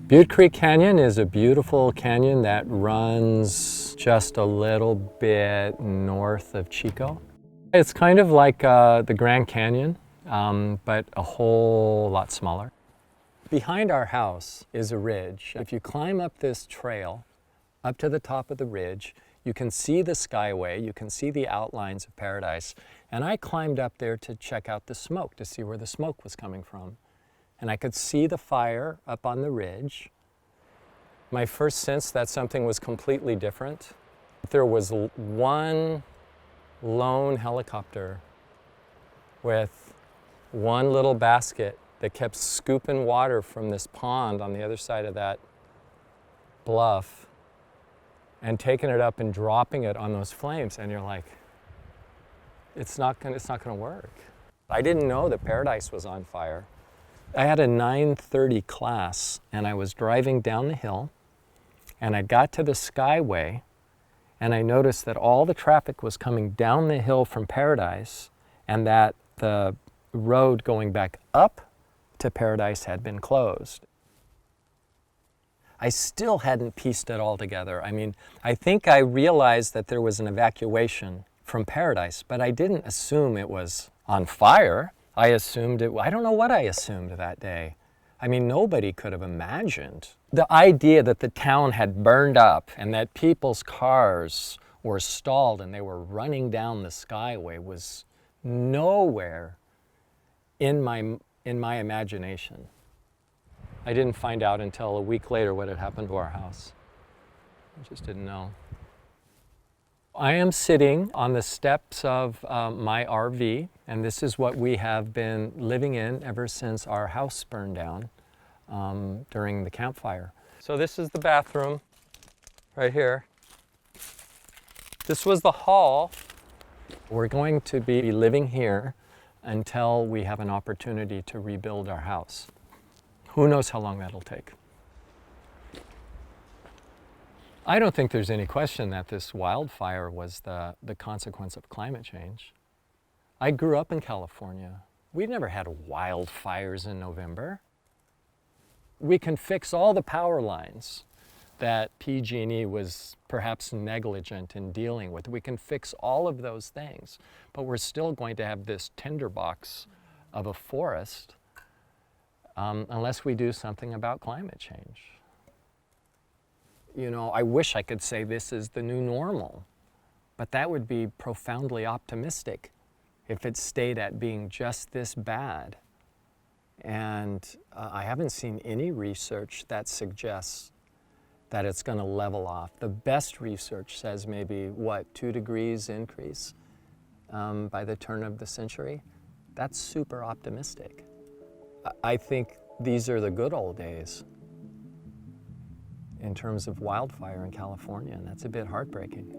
Butte Creek Canyon is a beautiful canyon that runs just a little bit north of Chico. It's kind of like the Grand Canyon, but a whole lot smaller. Behind our house is a ridge. If you climb up this trail, up to the top of the ridge, you can see the skyway, you can see the outlines of Paradise. And I climbed up there to check out the smoke, to see where the smoke was coming from. And I could see the fire up on the ridge. My first sense that something was completely different. There was one lone helicopter with one little basket that kept scooping water from this pond on the other side of that bluff and taking it up and dropping it on those flames. And you're like, it's not gonna work. I didn't know that Paradise was on fire. I had a 9:30 class and I was driving down the hill and I got to the skyway and I noticed that all the traffic was coming down the hill from Paradise and that the road going back up to Paradise had been closed. I still hadn't pieced it all together. I mean, I think I realized that there was an evacuation from Paradise, but I didn't assume it was on fire. I assumed it, I don't know what I assumed that day. I mean, nobody could have imagined. The idea that the town had burned up and that people's cars were stalled and they were running down the skyway was nowhere in my imagination. I didn't find out until a week later what had happened to our house. I just didn't know. I am sitting on the steps of my RV, and this is what we have been living in ever since our house burned down during the campfire. So this is the bathroom right here. This was the hall. We're going to be living here until we have an opportunity to rebuild our house. Who knows how long that'll take. I don't think there's any question that this wildfire was the consequence of climate change. I grew up in California. We never had wildfires in November. We can fix all the power lines that PG&E was perhaps negligent in dealing with. We can fix all of those things, but we're still going to have this tinderbox of a forest unless we do something about climate change. You know, I wish I could say this is the new normal, but that would be profoundly optimistic if it stayed at being just this bad. And I haven't seen any research that suggests that it's going to level off. The best research says maybe, 2 degrees increase by the turn of the century? That's super optimistic. I think these are the good old days in terms of wildfire in California, and that's a bit heartbreaking.